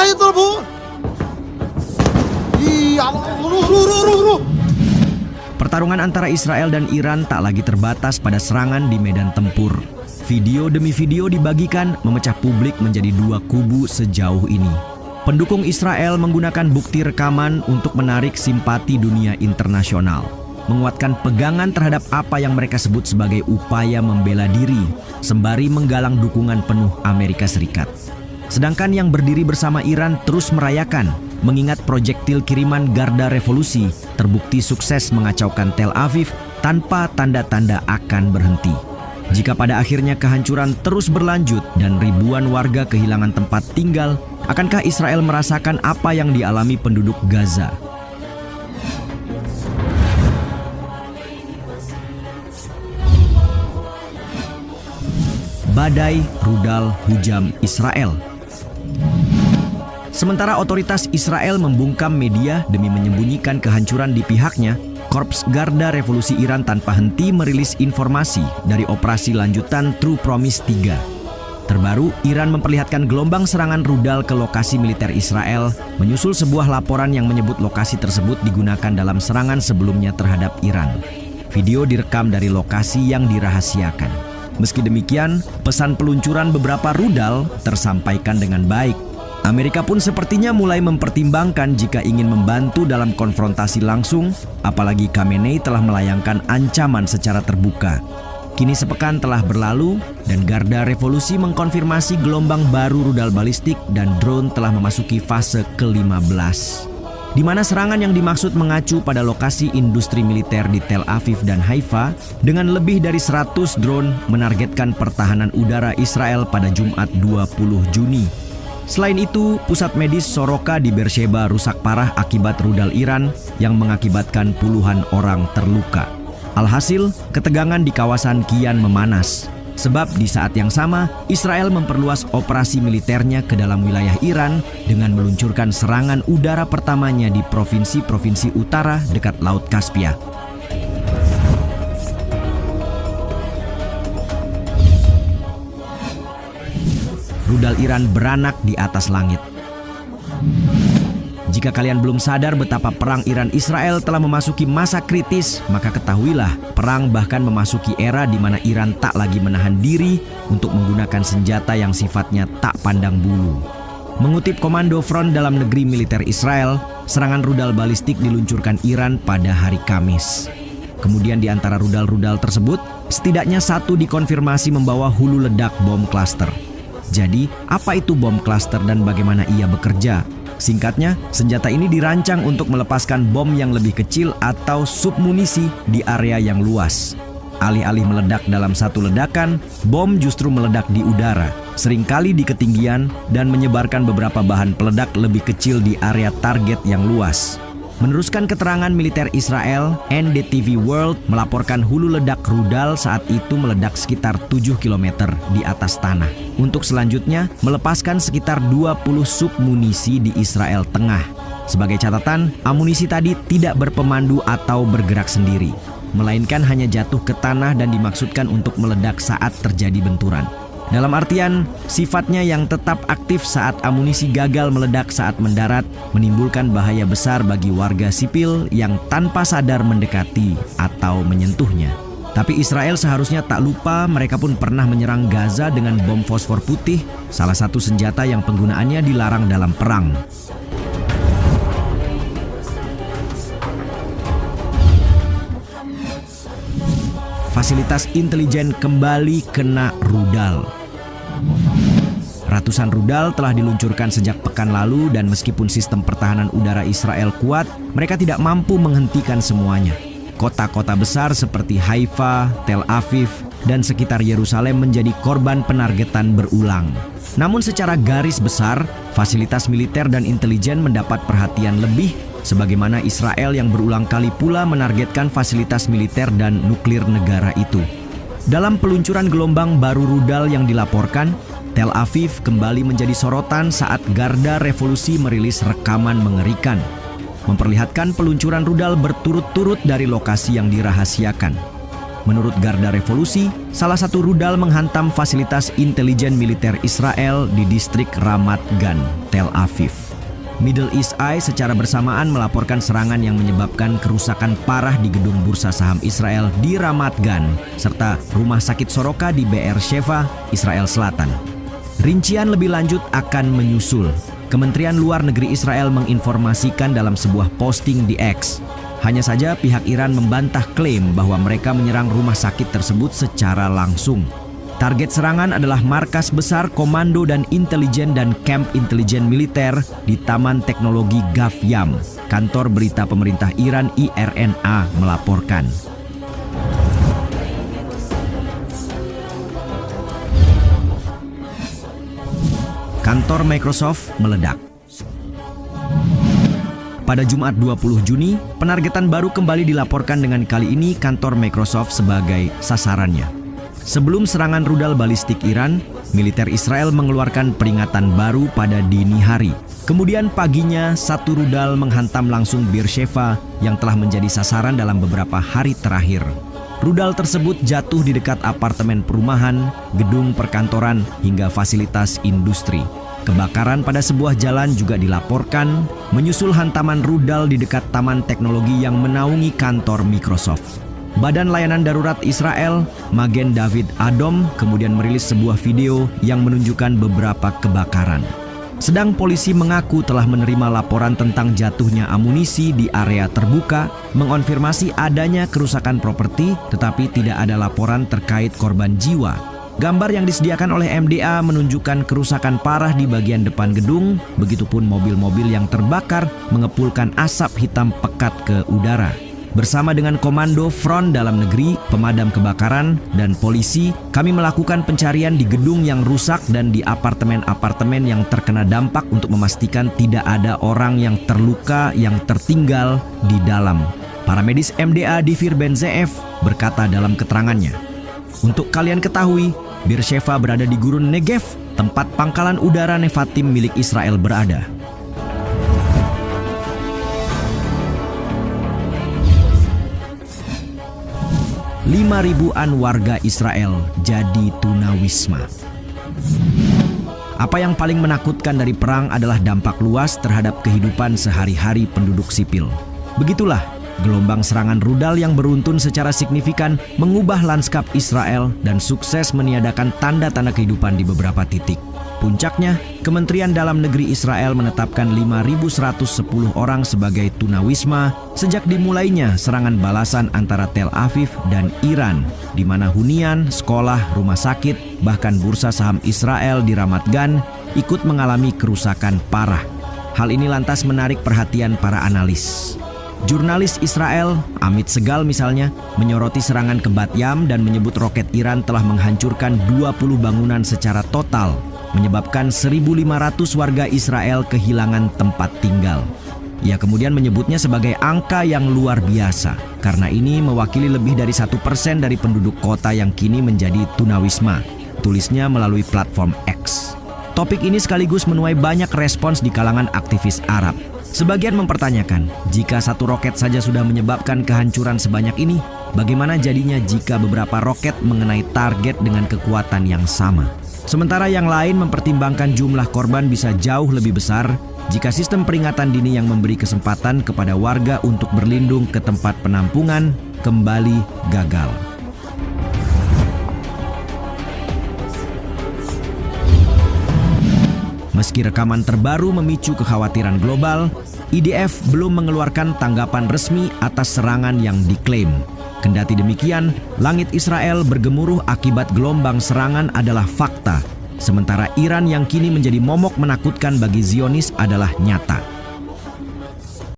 Ayo telepon. Iya, ruh. Pertarungan antara Israel dan Iran tak lagi terbatas pada serangan di medan tempur. Video demi video dibagikan memecah publik menjadi dua kubu sejauh ini. Pendukung Israel menggunakan bukti rekaman untuk menarik simpati dunia internasional, menguatkan pegangan terhadap apa yang mereka sebut sebagai upaya membela diri, sembari menggalang dukungan penuh Amerika Serikat. Sedangkan yang berdiri bersama Iran terus merayakan, mengingat proyektil kiriman Garda Revolusi terbukti sukses mengacaukan Tel Aviv tanpa tanda-tanda akan berhenti. Jika pada akhirnya kehancuran terus berlanjut dan ribuan warga kehilangan tempat tinggal, akankah Israel merasakan apa yang dialami penduduk Gaza? Badai rudal hujam Israel. Sementara otoritas Israel membungkam media demi menyembunyikan kehancuran di pihaknya, Korps Garda Revolusi Iran tanpa henti merilis informasi dari operasi lanjutan True Promise 3. Terbaru, Iran memperlihatkan gelombang serangan rudal ke lokasi militer Israel, menyusul sebuah laporan yang menyebut lokasi tersebut digunakan dalam serangan sebelumnya terhadap Iran. Video direkam dari lokasi yang dirahasiakan. Meski demikian, pesan peluncuran beberapa rudal tersampaikan dengan baik. Amerika pun sepertinya mulai mempertimbangkan jika ingin membantu dalam konfrontasi langsung, apalagi Khamenei telah melayangkan ancaman secara terbuka. Kini sepekan telah berlalu dan Garda Revolusi mengkonfirmasi gelombang baru rudal balistik dan drone telah memasuki fase ke-15. Di mana serangan yang dimaksud mengacu pada lokasi industri militer di Tel Aviv dan Haifa dengan lebih dari 100 drone menargetkan pertahanan udara Israel pada Jumat 20 Juni. Selain itu, pusat medis Soroka di Beersheba rusak parah akibat rudal Iran yang mengakibatkan puluhan orang terluka. Alhasil, ketegangan di kawasan kian memanas. Sebab di saat yang sama, Israel memperluas operasi militernya ke dalam wilayah Iran dengan meluncurkan serangan udara pertamanya di provinsi-provinsi utara dekat Laut Kaspia. Rudal Iran beranak di atas langit. Jika kalian belum sadar betapa perang Iran-Israel telah memasuki masa kritis, maka ketahuilah perang bahkan memasuki era di mana Iran tak lagi menahan diri untuk menggunakan senjata yang sifatnya tak pandang bulu. Mengutip Komando Front Dalam Negeri Militer Israel, serangan rudal balistik diluncurkan Iran pada hari Kamis. Kemudian di antara rudal-rudal tersebut, setidaknya satu dikonfirmasi membawa hulu ledak bom klaster. Jadi, apa itu bom klaster dan bagaimana ia bekerja? Singkatnya, senjata ini dirancang untuk melepaskan bom yang lebih kecil atau submunisi di area yang luas. Alih-alih meledak dalam satu ledakan, bom justru meledak di udara, seringkali di ketinggian dan menyebarkan beberapa bahan peledak lebih kecil di area target yang luas. Meneruskan keterangan militer Israel, NDTV World melaporkan hulu ledak rudal saat itu meledak sekitar 7 km di atas tanah. Untuk selanjutnya, melepaskan sekitar 20 submunisi di Israel Tengah. Sebagai catatan, amunisi tadi tidak berpemandu atau bergerak sendiri, melainkan hanya jatuh ke tanah dan dimaksudkan untuk meledak saat terjadi benturan. Dalam artian, sifatnya yang tetap aktif saat amunisi gagal meledak saat mendarat menimbulkan bahaya besar bagi warga sipil yang tanpa sadar mendekati atau menyentuhnya. Tapi Israel seharusnya tak lupa mereka pun pernah menyerang Gaza dengan bom fosfor putih, salah satu senjata yang penggunaannya dilarang dalam perang. Fasilitas intelijen kembali kena rudal. Ratusan rudal telah diluncurkan sejak pekan lalu dan meskipun sistem pertahanan udara Israel kuat, mereka tidak mampu menghentikan semuanya. Kota-kota besar seperti Haifa, Tel Aviv, dan sekitar Yerusalem menjadi korban penargetan berulang. Namun secara garis besar, fasilitas militer dan intelijen mendapat perhatian lebih sebagaimana Israel yang berulang kali pula menargetkan fasilitas militer dan nuklir negara itu. Dalam peluncuran gelombang baru rudal yang dilaporkan, Tel Aviv kembali menjadi sorotan saat Garda Revolusi merilis rekaman mengerikan, memperlihatkan peluncuran rudal berturut-turut dari lokasi yang dirahasiakan. Menurut Garda Revolusi, salah satu rudal menghantam fasilitas intelijen militer Israel di distrik Ramat Gan, Tel Aviv. Middle East Eye secara bersamaan melaporkan serangan yang menyebabkan kerusakan parah di gedung bursa saham Israel di Ramat Gan, serta rumah sakit Soroka di Be'er-Sheva, Israel Selatan. Rincian lebih lanjut akan menyusul. Kementerian Luar Negeri Israel menginformasikan dalam sebuah posting di X. Hanya saja pihak Iran membantah klaim bahwa mereka menyerang rumah sakit tersebut secara langsung. Target serangan adalah markas besar komando dan intelijen dan kamp intelijen militer di Taman Teknologi Gafyam. Kantor berita pemerintah Iran IRNA melaporkan. Kantor Microsoft meledak. Pada Jumat 20 Juni, penargetan baru kembali dilaporkan dengan kali ini kantor Microsoft sebagai sasarannya. Sebelum serangan rudal balistik Iran, militer Israel mengeluarkan peringatan baru pada dini hari. Kemudian paginya, satu rudal menghantam langsung Be'er-Sheva yang telah menjadi sasaran dalam beberapa hari terakhir. Rudal tersebut jatuh di dekat apartemen perumahan, gedung perkantoran, hingga fasilitas industri. Kebakaran pada sebuah jalan juga dilaporkan, menyusul hantaman rudal di dekat taman teknologi yang menaungi kantor Microsoft. Badan Layanan Darurat Israel, Magen David Adom, kemudian merilis sebuah video yang menunjukkan beberapa kebakaran. Sedang polisi mengaku telah menerima laporan tentang jatuhnya amunisi di area terbuka, mengonfirmasi adanya kerusakan properti, tetapi tidak ada laporan terkait korban jiwa. Gambar yang disediakan oleh MDA menunjukkan kerusakan parah di bagian depan gedung, begitupun mobil-mobil yang terbakar mengepulkan asap hitam pekat ke udara. Bersama dengan Komando Front Dalam Negeri, pemadam kebakaran, dan polisi, kami melakukan pencarian di gedung yang rusak dan di apartemen-apartemen yang terkena dampak untuk memastikan tidak ada orang yang terluka yang tertinggal di dalam. Para medis MDA Difir Ben Ze'ev berkata dalam keterangannya, "Untuk kalian ketahui, Be'er-Sheva berada di gurun Negev, tempat pangkalan udara Nevatim milik Israel berada." 5.000-an warga Israel jadi tunawisma. Apa yang paling menakutkan dari perang adalah dampak luas terhadap kehidupan sehari-hari penduduk sipil. Begitulah, gelombang serangan rudal yang beruntun secara signifikan mengubah lanskap Israel dan sukses meniadakan tanda-tanda kehidupan di beberapa titik. Puncaknya, Kementerian Dalam Negeri Israel menetapkan 5.110 orang sebagai tunawisma sejak dimulainya serangan balasan antara Tel Aviv dan Iran, di mana hunian, sekolah, rumah sakit, bahkan bursa saham Israel di Ramat Gan ikut mengalami kerusakan parah. Hal ini lantas menarik perhatian para analis. Jurnalis Israel, Amit Segal misalnya, menyoroti serangan ke Bat Yam dan menyebut roket Iran telah menghancurkan 20 bangunan secara total, menyebabkan 1.500 warga Israel kehilangan tempat tinggal. Ia kemudian menyebutnya sebagai angka yang luar biasa, karena ini mewakili lebih dari 1% dari penduduk kota yang kini menjadi tunawisma. Tulisnya melalui platform X. Topik ini sekaligus menuai banyak respons di kalangan aktivis Arab. Sebagian mempertanyakan, jika satu roket saja sudah menyebabkan kehancuran sebanyak ini, bagaimana jadinya jika beberapa roket mengenai target dengan kekuatan yang sama? Sementara yang lain mempertimbangkan jumlah korban bisa jauh lebih besar jika sistem peringatan dini yang memberi kesempatan kepada warga untuk berlindung ke tempat penampungan kembali gagal. Meski rekaman terbaru memicu kekhawatiran global, IDF belum mengeluarkan tanggapan resmi atas serangan yang diklaim. Kendati demikian, langit Israel bergemuruh akibat gelombang serangan adalah fakta, sementara Iran yang kini menjadi momok menakutkan bagi Zionis adalah nyata.